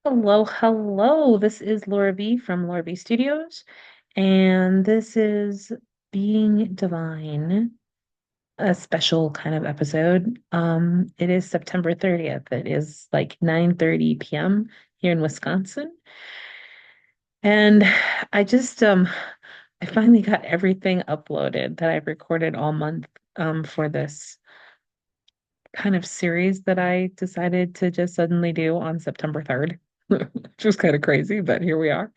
Hello, hello. This is Laura V from Laura V Studios, and this is Being Divine, a special kind of episode. It is September 30th. It is like 9:30 p.m. here in Wisconsin. And I just I finally got everything uploaded that I've recorded all month for this kind of series that I decided to just suddenly do on September 3rd, which was kind of crazy, but here we are.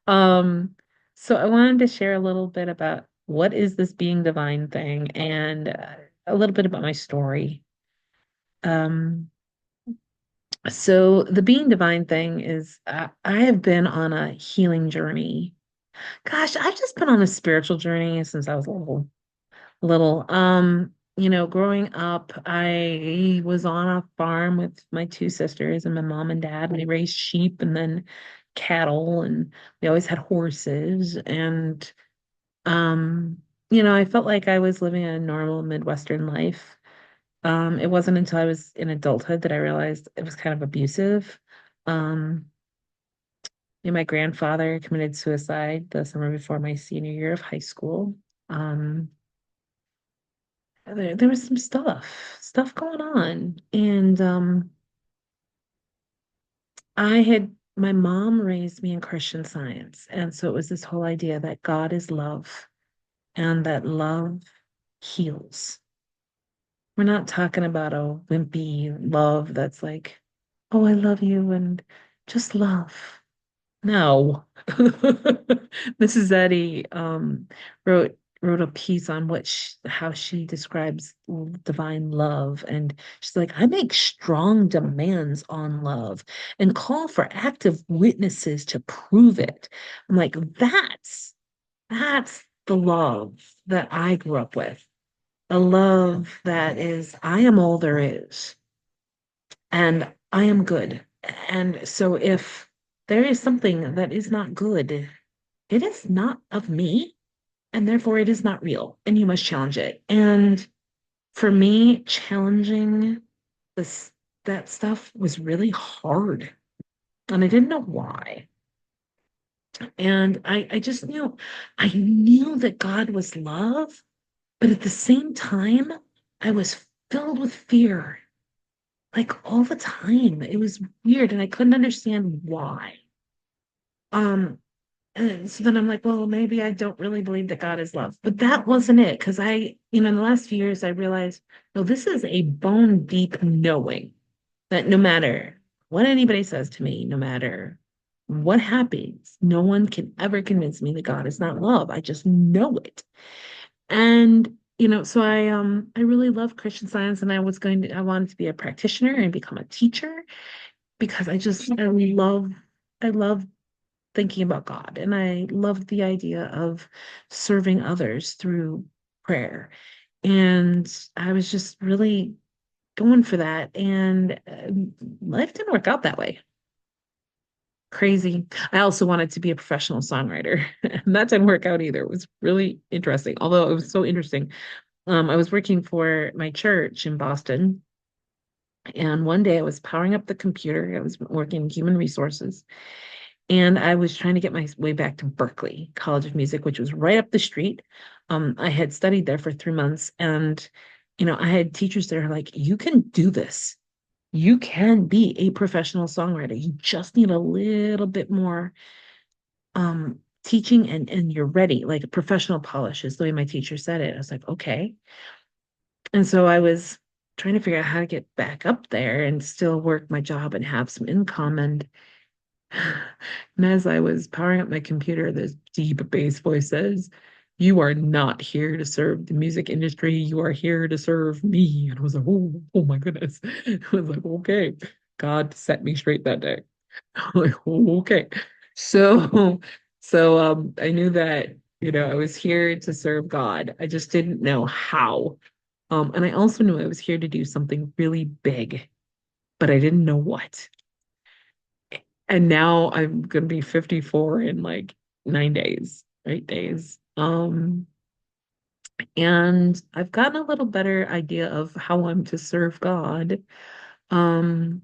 Um, so I wanted to share a little bit about what is this being divine thing and a little bit about my story. Um, so the being divine thing is I have been on a healing journey. Gosh, I've just been on a spiritual journey since I was little. Growing up, I was on a farm with my two sisters and my mom and dad. We raised sheep and then cattle, and we always had horses. And I felt like I was living a normal Midwestern life. It wasn't until I was in adulthood that I realized it was kind of abusive. Um, my grandfather committed suicide the summer before my senior year of high school. Um, there was some stuff going on. And my mom raised me in Christian Science. And so it was this whole idea that God is love and that love heals. We're not talking about a wimpy love that's like, oh, I love you and just love. No. Mrs. Eddy wrote a piece on how she describes divine love, and she's like, I make strong demands on love and call for active witnesses to prove it. I'm like, that's the love that I grew up with. A love that is, I am all there is, and I am good. And so if there is something that is not good, it is not of me, and therefore it is not real, and you must challenge it. And for me, challenging this that stuff was really hard, and I didn't know why. And I just I knew that God was love, but at the same time, I was filled with fear, like all the time. It was weird, and I couldn't understand why. Um, And so then I'm like, well, maybe I don't really believe that God is love. But that wasn't it. Because in the last few years, I realized, no, this is a bone deep knowing that no matter what anybody says to me, no matter what happens, no one can ever convince me that God is not love. I just know it. And so I really love Christian Science, and I wanted to be a practitioner and become a teacher because I love thinking about God. And I loved the idea of serving others through prayer. And I was just really going for that. And life didn't work out that way. Crazy. I also wanted to be a professional songwriter, and that didn't work out either. It was really interesting. Although it was so interesting. I was working for my church in Boston, and one day I was powering up the computer. I was working in human resources, and I was trying to get my way back to Berkeley College of Music, which was right up the street. I had studied there for 3 months, and I had teachers there like, you can do this. You can be a professional songwriter. You just need a little bit more teaching, and you're ready. Like a professional polish is the way my teacher said it. I was like, okay. And so I was trying to figure out how to get back up there and still work my job and have some income. And as I was powering up my computer, this deep bass voice says, you are not here to serve the music industry. You are here to serve me. And I was like, oh my goodness. I was like, okay. God set me straight that day. I'm like, oh, okay. So, so I knew that, I was here to serve God. I just didn't know how. And I also knew I was here to do something really big, but I didn't know what. And now I'm gonna be 54 in like 9 days, 8 days. And I've gotten a little better idea of how I'm to serve God. Um,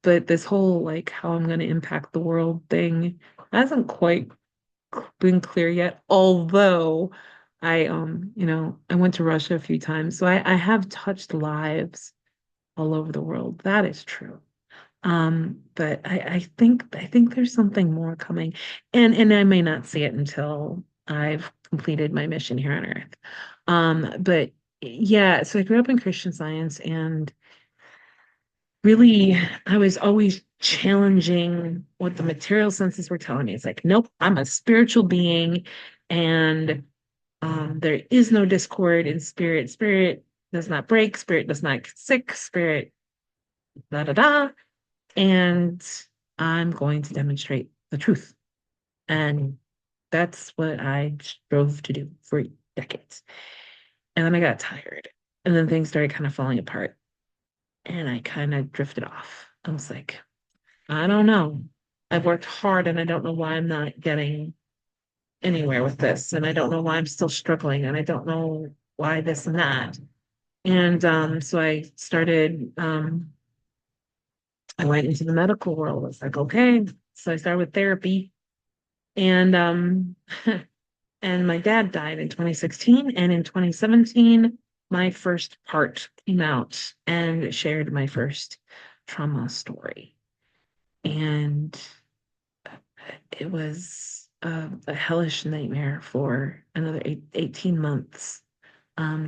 but this whole like how I'm going to impact the world thing hasn't quite been clear yet. Although I went to Russia a few times, so I have touched lives all over the world. That is true. But I think there's something more coming, and I may not see it until I've completed my mission here on Earth. But yeah, so I grew up in Christian Science, and really, I was always challenging what the material senses were telling me. It's like, nope, I'm a spiritual being, and there is no discord in spirit. Spirit does not break. Spirit does not get sick. Spirit, da da da. And I'm going to demonstrate the truth. And that's what I strove to do for decades. And then I got tired. And then things started kind of falling apart. And I kind of drifted off. I was like, I don't know. I've worked hard and I don't know why I'm not getting anywhere with this. And I don't know why I'm still struggling. And I don't know why this and that. And so I went into the medical world. It's like, okay. So I started with therapy. And and my dad died in 2016. And in 2017, my first part came out and shared my first trauma story. And it was a hellish nightmare for another 18 months,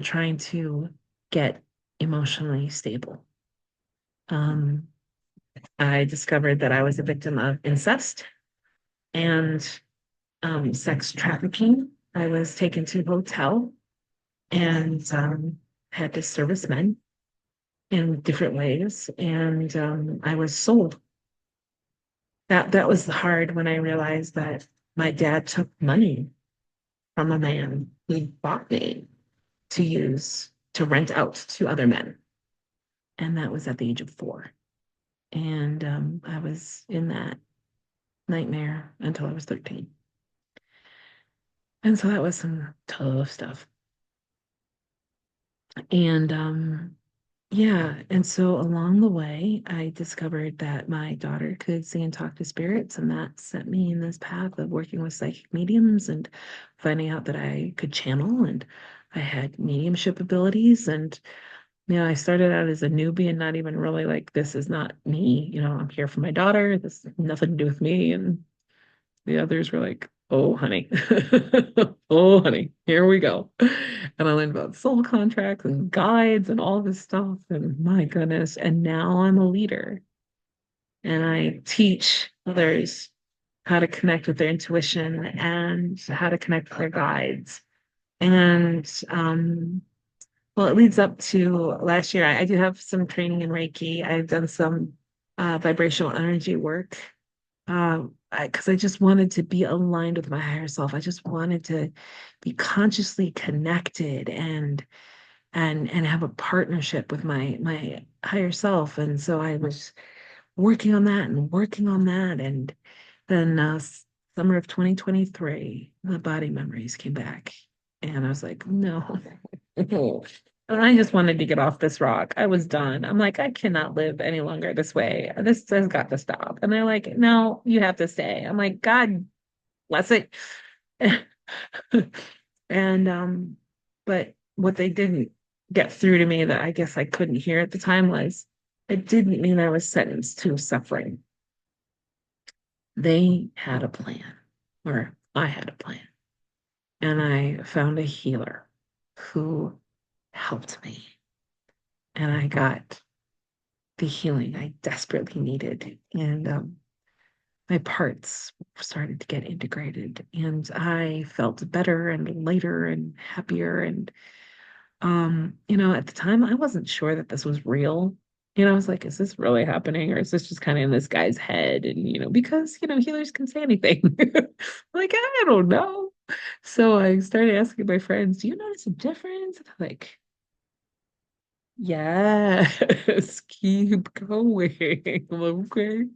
trying to get emotionally stable. Um, I discovered that I was a victim of incest and sex trafficking. I was taken to a hotel and had to service men in different ways, and I was sold. That was hard when I realized that my dad took money from a man who bought me to use to rent out to other men, and that was at the age of 4. And I was in that nightmare until I was 13. And so that was some tough stuff. And yeah, and so along the way, I discovered that my daughter could see and talk to spirits, and that set me in this path of working with psychic mediums and finding out that I could channel and I had mediumship abilities. And I started out as a newbie and not even really like, this is not me. I'm here for my daughter. This has nothing to do with me. And the others were like, oh, honey. Oh, honey, here we go. And I learned about soul contracts and guides and all this stuff. And my goodness. And now I'm a leader and I teach others how to connect with their intuition and how to connect with their guides. And well, it leads up to last year. I do have some training in Reiki. I've done some vibrational energy work because I just wanted to be aligned with my higher self. I just wanted to be consciously connected and have a partnership with my higher self. And so I was working on that and working on that. And then summer of 2023, the body memories came back. And I was like, no. And I just wanted to get off this rock. I was done. I'm like, I cannot live any longer this way. This has got to stop. And they're like, no, you have to stay. I'm like, God bless it. And but what they didn't get through to me that I guess I couldn't hear at the time was it didn't mean I was sentenced to suffering. They had a plan, or I had a plan, and I found a healer who helped me, and I got the healing I desperately needed. And my parts started to get integrated, and I felt better and lighter and happier. And at the time, I wasn't sure that this was real. I was like, is this really happening, or is this just kind of in this guy's head? And because healers can say anything. Like, I don't know. So I started asking my friends, do you notice a difference? And they're like, yes, keep going. Okay.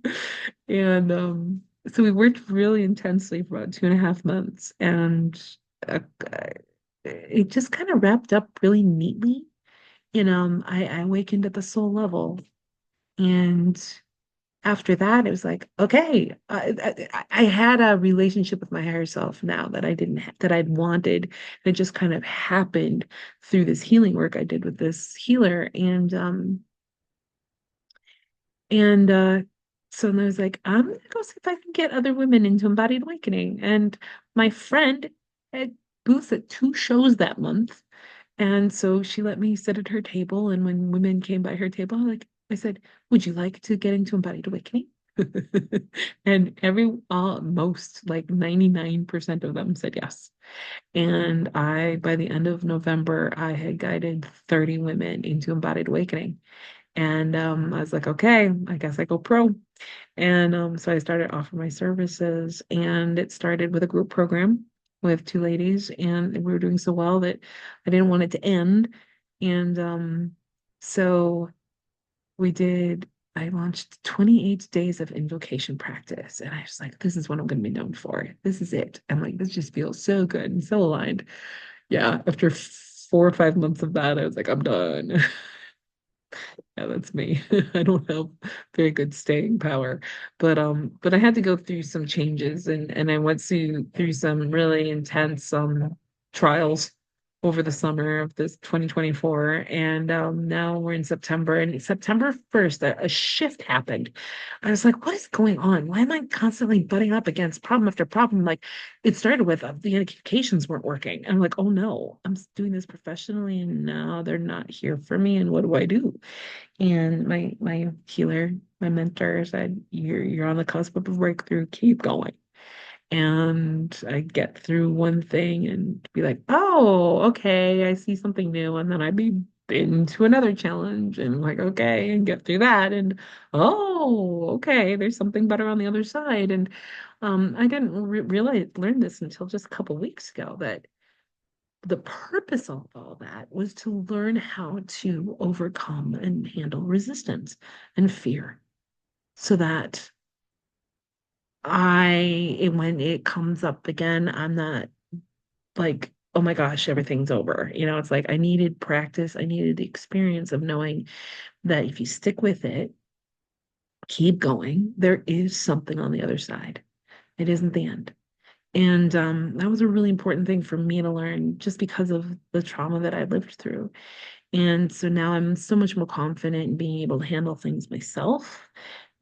And so we worked really intensely for about 2.5 months, and uh, it just kind of wrapped up really neatly. I awakened at the soul level, and after that, it was like, okay, I had a relationship with my higher self now that I didn't ha that I'd wanted. And it just kind of happened through this healing work I did with this healer. And so then I was like, I'm gonna go see if I can get other women into embodied awakening. And my friend had booths at two shows that month. And so she let me sit at her table. And when women came by her table, I said, would you like to get into embodied awakening? And most like 99% of them said yes. And by the end of November, I had guided 30 women into embodied awakening. And I was like, okay, I guess I go pro. And so I started offering my services, and it started with a group program with two ladies, and we were doing so well that I didn't want it to end. And so we did, I launched 28 days of invocation practice. And I was like, this is what I'm going to be known for. This is it. I'm like, this just feels so good and so aligned. Yeah, after 4 or 5 months of that, I was like, I'm done. Yeah, that's me. I don't have very good staying power. But I had to go through some changes, and I went through some really intense trials over the summer of this 2024. And now we're in September, and September 1st, a shift happened. I was like, what is going on? Why am I constantly butting up against problem after problem? Like it started with the indications weren't working. And I'm like, oh no, I'm doing this professionally, and now they're not here for me. And what do I do? And my healer, my mentor said, you're on the cusp of a breakthrough, keep going. And I get through one thing and be like, oh, okay, I see something new. And then I'd be into another challenge and like, okay, and get through that. And oh, okay, there's something better on the other side. And I didn't re realize learn this until just a couple weeks ago that the purpose of all that was to learn how to overcome and handle resistance and fear so that when it comes up again, I'm not like, oh my gosh, everything's over. It's like I needed practice. I needed the experience of knowing that if you stick with it, keep going, there is something on the other side. It isn't the end. And that was a really important thing for me to learn just because of the trauma that I lived through. And so now I'm so much more confident in being able to handle things myself.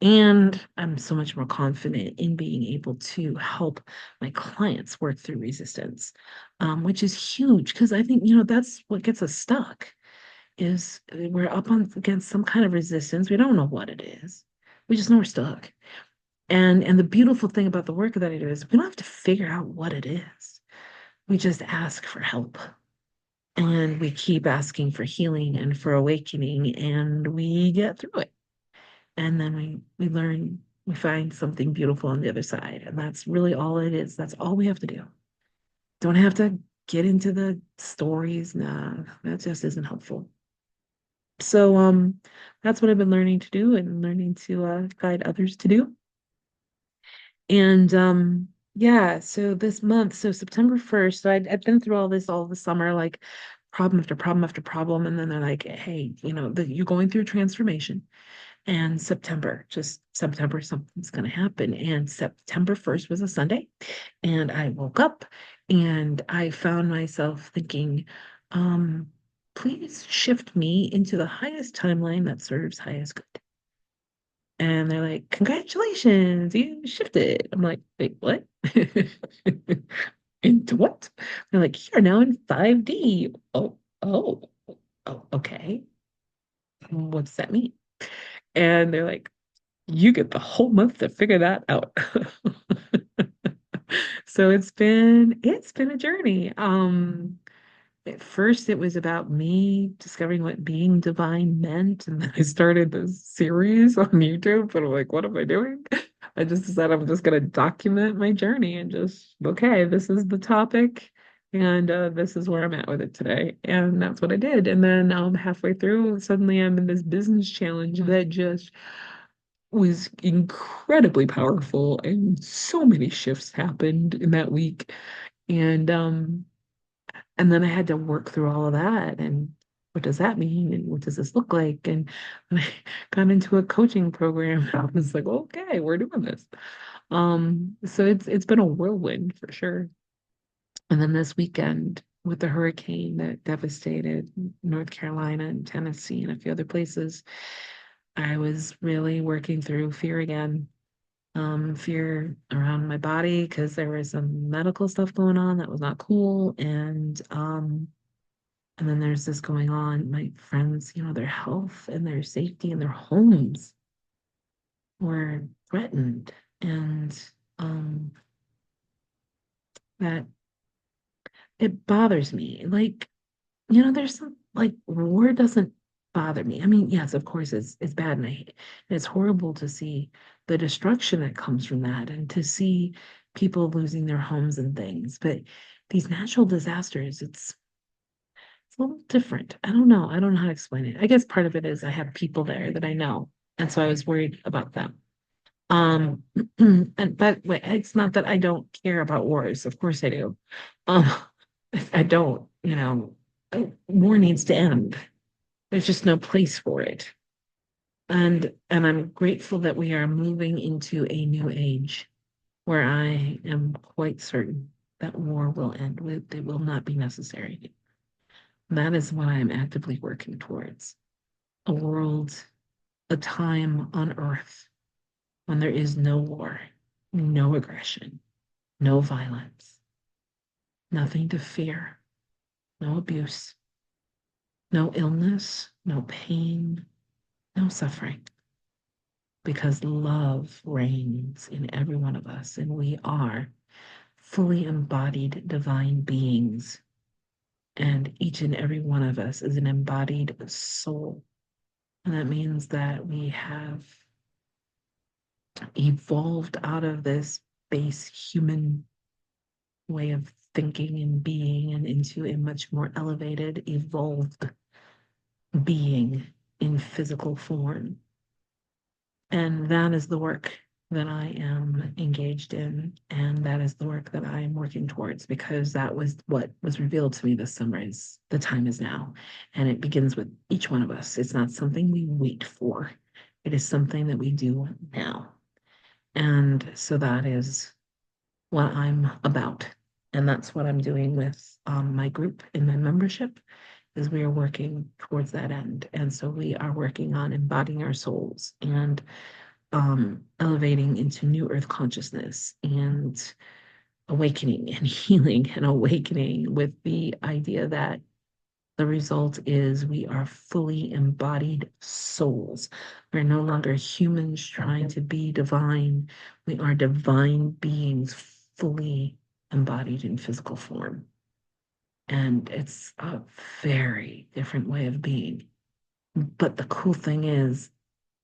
And I'm so much more confident in being able to help my clients work through resistance, which is huge because I think, that's what gets us stuck is we're up on against some kind of resistance. We don't know what it is. We just know we're stuck. And the beautiful thing about the work that I do is we don't have to figure out what it is. We just ask for help. And we keep asking for healing and for awakening, and we get through it. And then we learn, we find something beautiful on the other side. And that's really all it is. That's all we have to do. Don't have to get into the stories. Nah, that just isn't helpful. So that's what I've been learning to do and learning to guide others to do. And yeah, so this month, so September 1st, so I'd been through all this all the summer, like problem after problem after problem. And then they're like, hey, you're going through transformation. And just September, something's going to happen. And September 1st was a Sunday. And I woke up and I found myself thinking, um, please shift me into the highest timeline that serves highest good. And they're like, congratulations, you shifted. I'm like, wait, what? Into what? They're like, you're now in 5D. Oh, oh, okay. What does that mean? And they're like, you get the whole month to figure that out. So it's been a journey. At first, it was about me discovering what being divine meant, and then I started this series on YouTube. But I'm like, what am I doing? I just decided I'm just gonna document my journey and just, okay, this is the topic, and this is where I'm at with it today, and that's what I did. And then halfway through, suddenly I'm in this business challenge that just was incredibly powerful, and so many shifts happened in that week, and then I had to work through all of that, and what does that mean? And what does this look like? And I got into a coaching program. I was like, okay, we're doing this. So it's been a whirlwind for sure. And then this weekend with the hurricane that devastated North Carolina and Tennessee and a few other places, I was really working through fear again. Fear around my body because there was some medical stuff going on that was not cool. And then there's this going on, my friends, their health and their safety and their homes were threatened. And um that it bothers me. Like, there's some like war doesn't bother me. I mean, yes, of course it's bad and it's horrible to see the destruction that comes from that and to see people losing their homes and things. But these natural disasters, it's a little different. I don't know. I don't know how to explain it. I guess part of it is I have people there that I know, and so I was worried about them. Um, and but wait, it's not that I don't care about wars. Of course I do. Um, I don't, war needs to end. There's just no place for it. And I'm grateful that we are moving into a new age where I am quite certain that war will end with it will not be necessary. That is what I am actively working towards. A world, a time on earth when there is no war, no aggression, no violence, nothing to fear, no abuse, no illness, no pain, no suffering, because love reigns in every one of us, and we are fully embodied divine beings, and each and every one of us is an embodied soul. And that means that we have evolved out of this base human way of thinking and being and into a much more elevated, evolved being in physical form. And that is the work that I am engaged in. And that is the work that I am working towards because that was what was revealed to me this summer is the time is now. And it begins with each one of us. It's not something we wait for. It is something that we do now. And so that is what I'm about. And that's what I'm doing with my group in my membership is we are working towards that end. And so we are working on embodying our souls and elevating into new earth consciousness and awakening and healing and awakening with the idea that the result is we are fully embodied souls. We're no longer humans trying to be divine. We are divine beings fully embodied in physical form. And it's a very different way of being. But the cool thing is,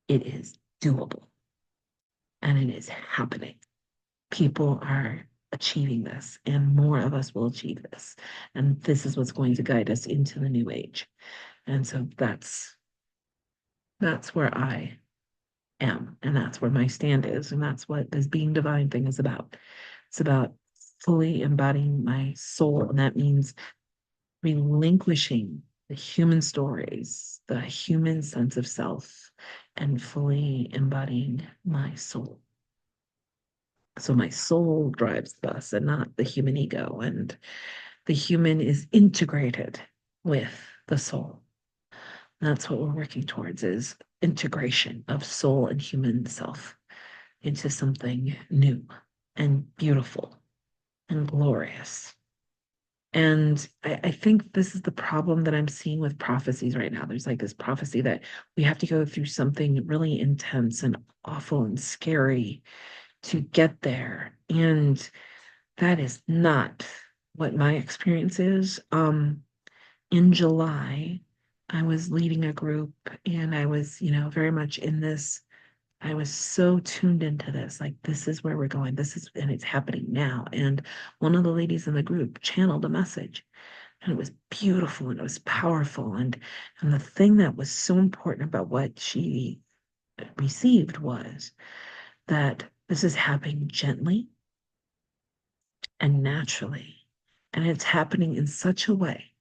it is doable and it is happening. People are achieving this, and more of us will achieve this. And this is what's going to guide us into the new age. And so that's where I am, and that's where my stand is, and that's what this being divine thing is about. It's about fully embodying my soul, and that means relinquishing the human stories, the human sense of self, and fully embodying my soul. So my soul drives the bus and not the human ego, and the human is integrated with the soul. That's what we're working towards is integration of soul and human self into something new and beautiful and glorious. And I think this is the problem that I'm seeing with prophecies right now. There's like this prophecy that we have to go through something really intense and awful and scary to get there. And that is not what my experience is. In July, I was leading a group and I was, very much in this. I was so tuned into this, like, this is where we're going. And it's happening now. And one of the ladies in the group channeled a message and it was beautiful and it was powerful. And the thing that was so important about what she received was that this is happening gently and naturally. And it's happening in such a way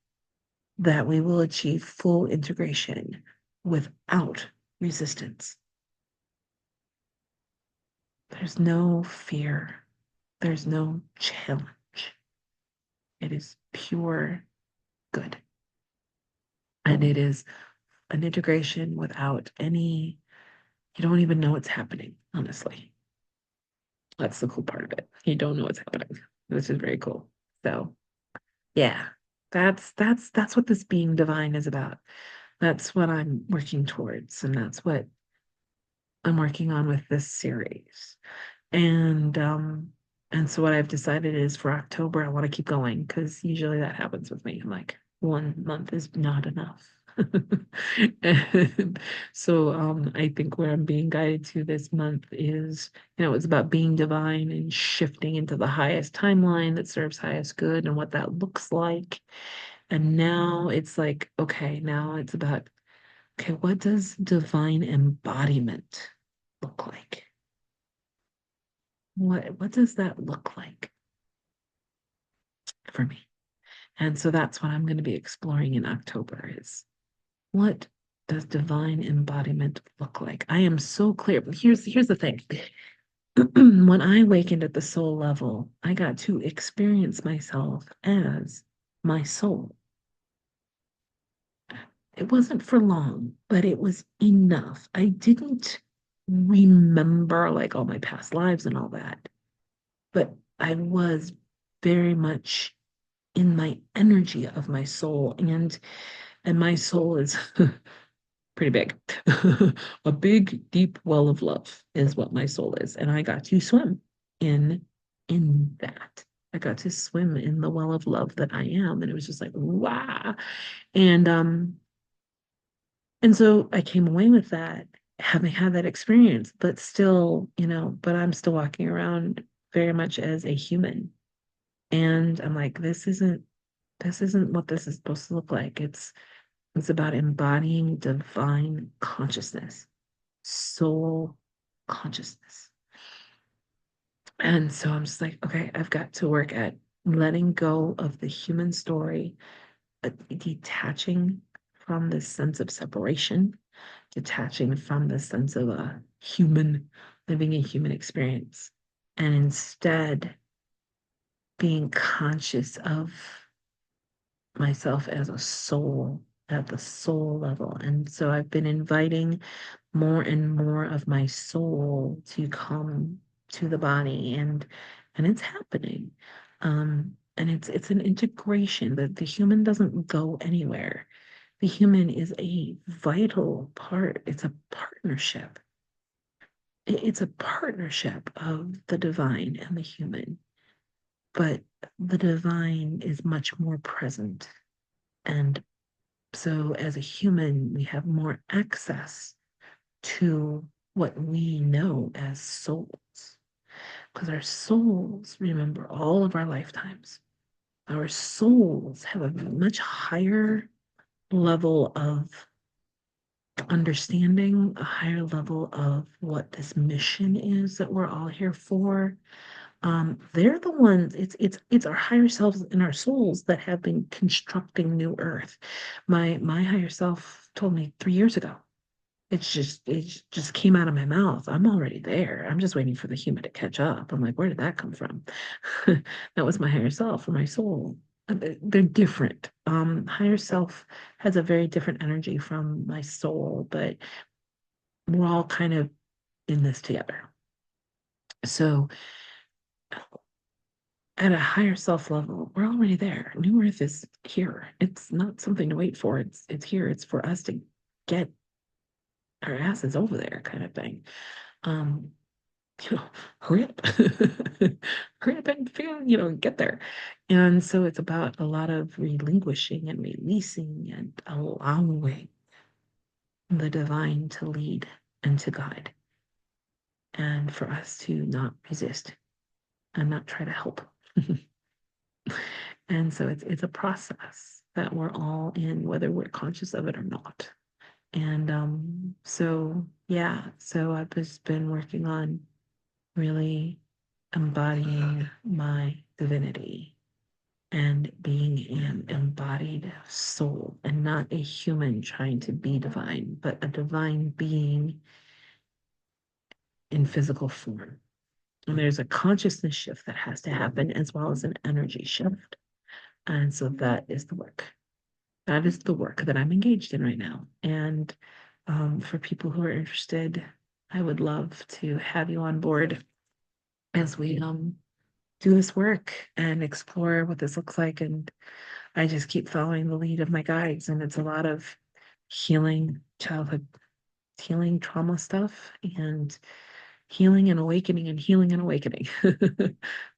that we will achieve full integration without resistance. There's no fear, there's no challenge. It is pure good. And it is an integration without any, you don't even know it's happening, honestly. That's the cool part of it. You don't know what's happening, which is very cool. So, yeah, that's what this being divine is about. That's what I'm working towards, and that's what I'm working on with this series. And and so what I've decided is for October I want to keep going because usually that happens with me. I'm like 1 month is not enough. And so I think where I'm being guided to this month is, it's about being divine and shifting into the highest timeline that serves highest good and what that looks like. And now it's like, okay, now it's about, okay, what does divine embodiment look like? What does that look like for me? And so that's what I'm going to be exploring in October is what does divine embodiment look like? I am so clear. Here's the thing. When I awakened at the soul level, I got to experience myself as my soul. It wasn't for long, but it was enough. I didn't remember like all my past lives and all that, but I was very much in my energy of my soul, and my soul is pretty big. A big deep well of love is what my soul is, and I got to swim in that. I got to swim in the well of love that I am, and it was just like wow. And um and so I came away with that, having had that experience, but still, but I'm still walking around very much as a human. And I'm like, this isn't what this is supposed to look like. It's about embodying divine consciousness, soul consciousness. And so I'm just like, okay, I've got to work at letting go of the human story, detaching from this sense of separation, detaching from the sense of a human, living a human experience, and instead being conscious of myself as a soul at the soul level. And so I've been inviting more and more of my soul to come to the body, and it's happening. And it's an integration that the human doesn't go anywhere. The human is a vital part. It's a partnership. It's a partnership of the divine and the human, but the divine is much more present. And so as a human, we have more access to what we know as souls. Because our souls remember all of our lifetimes. Our souls have a much higher level of understanding, a higher level of what this mission is that we're all here for. They're the ones, it's our higher selves and our souls that have been constructing new earth. My higher self told me 3 years ago. It just came out of my mouth. I'm already there. I'm just waiting for the human to catch up. I'm like, where did that come from? That was my higher self or my soul. They're different. Higher self has a very different energy from my soul, but we're all kind of in this together. So at a higher self level, we're already there. New Earth is here. It's not something to wait for. It's here. It's for us to get our asses over there, kind of thing. Um, hurry up, hurry up and feel, get there. And so it's about a lot of relinquishing and releasing and allowing the divine to lead and to guide, and for us to not resist and not try to help. And so it's a process that we're all in, whether we're conscious of it or not. And so yeah, so I've just been working on really embodying my divinity and being an embodied soul and not a human trying to be divine, but a divine being in physical form. And there's a consciousness shift that has to happen as well as an energy shift. And so that is the work. That is the work that I'm engaged in right now. And for people who are interested, I would love to have you on board as we do this work and explore what this looks like. And I just keep following the lead of my guides, and it's a lot of healing, childhood healing, trauma stuff, and healing and awakening and healing and awakening.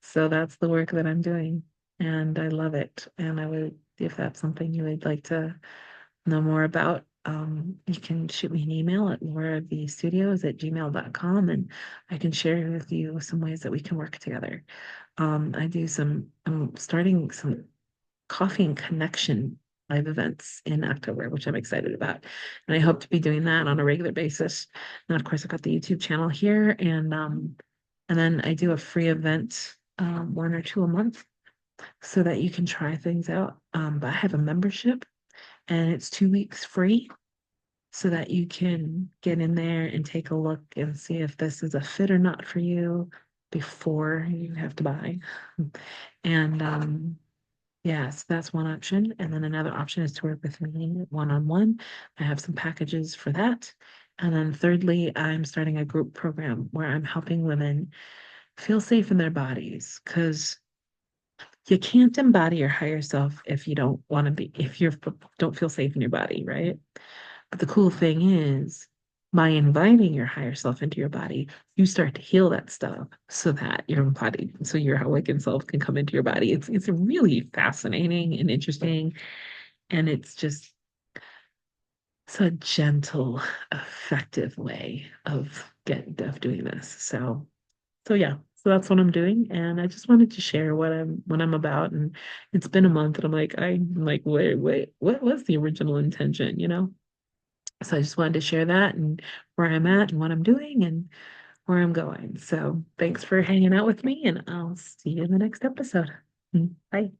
So that's the work that I'm doing, and I love it. And I would, if that's something you would like to know more about, you can shoot me an email at laurathestudios@gmail.com, and I can share with you some ways that we can work together. I'm starting some coffee and connection live events in October, which I'm excited about. And I hope to be doing that on a regular basis. And of course, I've got the YouTube channel here, and then I do a free event, one or two a month, so that you can try things out. But I have a membership, and it's 2 weeks free, so that you can get in there and take a look and see if this is a fit or not for you before you have to buy. And yes, that's one option. And then another option is to work with me one-on-one. I have some packages for that. And then thirdly, I'm starting a group program where I'm helping women feel safe in their bodies, because you can't embody your higher self if you don't want to be, if you don't feel safe in your body, right? But the cool thing is, by inviting your higher self into your body, you start to heal that stuff so that your body, so your awakened self can come into your body. It's really fascinating and interesting, and it's just a gentle, effective way of doing this. So yeah, so that's what I'm doing, and I just wanted to share what I'm about. And it's been a month, and I'm like, wait, what was the original intention, you know? So I just wanted to share that and where I'm at and what I'm doing and where I'm going. So thanks for hanging out with me, and I'll see you in the next episode. Bye.